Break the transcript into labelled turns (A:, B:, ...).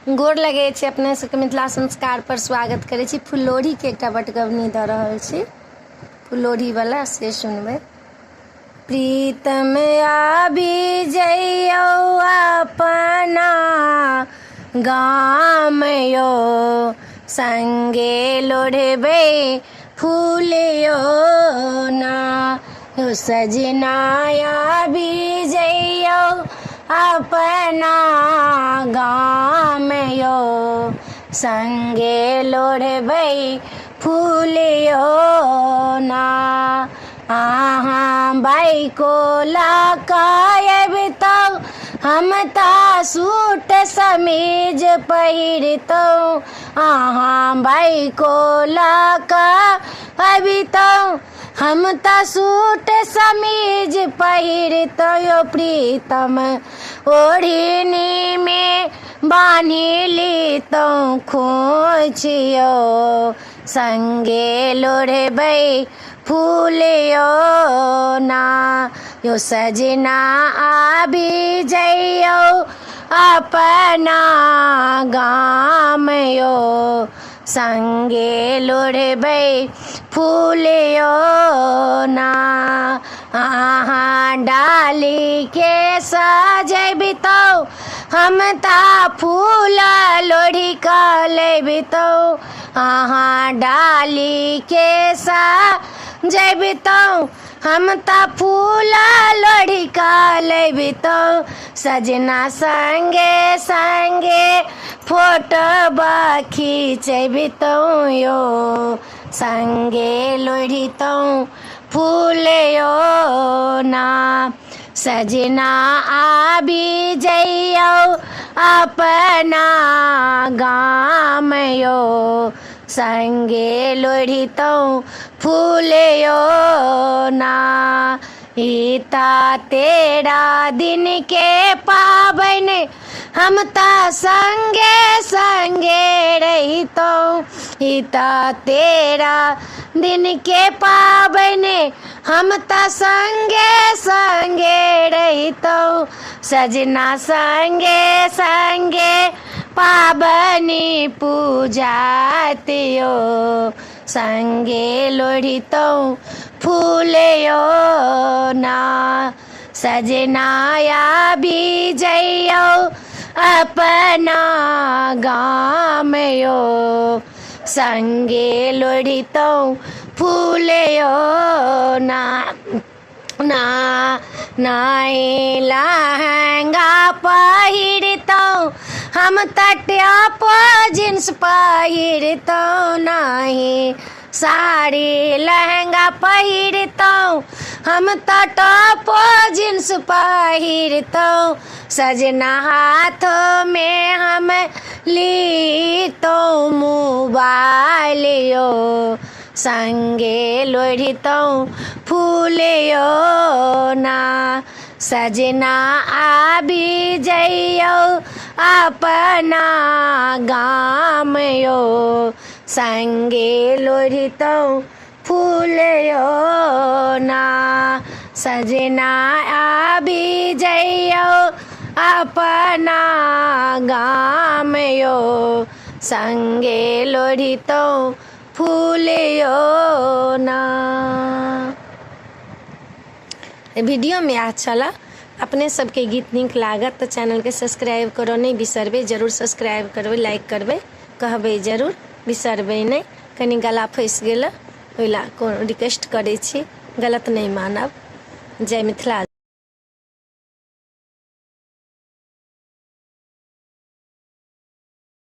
A: गोर लगे छी अपने सबके मिथिला संस्कार पर स्वागत करे छी। फुललोढ़ी के एकटा बटगबनी द रहल छी, फुललोढ़ी वाला से सुनबे। प्रीतम आबि जइयो अपना गाम यो, संगे लोढ़बे फूलियो ना। यो सजना आबि जइयो अपना गाम यो, संगे लोढ़बै फूलियो ना। अहाँ बाइको लकायब तो हम ता सूट समीज पहिरतो। अहाँ बाइको लकायब तो हम ता सूट समीज पहिरतो। यो प्रीतम ओढ़नी में बान्हि लीतो खोचियो, संगे लोढ़बै फूलियो ना। यो सजना आबि जइयो अपना गाम यो, संगे लोढ़बै फूलियो ना। अहाँ डाली के सजेबी तो हम ता फूल लोढ़ी का लेबी तो। अहाँ डाली के सजेबी तो हम ता फूल लोढ़ी का लेबी तो। सजना संगे संगे फोटो खींचबी तो यो, संगे लोढ़ी तो फूलियो ना। सजना आबि जइयो अपना गाम यो, संगे लोढ़ी तो फूलियो ना। इता तेरा दिन के पाबन हम ता संगे संगे रहितो। इता तेरा दिन के पाबन हम ता संगे संगे रहितो। सजना संगे संगे पाबनी पूजातियो, संगे लोढ़ितो फूलियो ना। सजना आबि जइयो अपना गाम यो, संगे लोढ़ितो फूलियो ना। ना नाई लहंगा पहिरतो हम टॉप जींस पहिरतो। नाही साड़ी लहंगा पहिरतो हम टॉप जींस पहिरतो। सजना हाथों में हम लीतो मोबाइल यो, संगे लोढ़ितो फूलियो ना। सजना आबि जइयो अपना गाम यो, संगे लोढ़ितो फूलियो ना। सजना आबि जइयो अपना गाम यो, संगे लोढ़ितो फूलियो ना। वीडियो में अच्छा लगा, अपने सबके गीत नीक लागत तो चैनल के सब्सक्राइब करो नहीं बिसरबे। जरूर सब्सक्राइब करबे, लाइक करबे, कहबे जरूर, बिसरबे नहीं। कनी गला फंस गेल ओइला को रिक्वेस्ट करे छी, गलत नहीं मानब। जय मिथिला।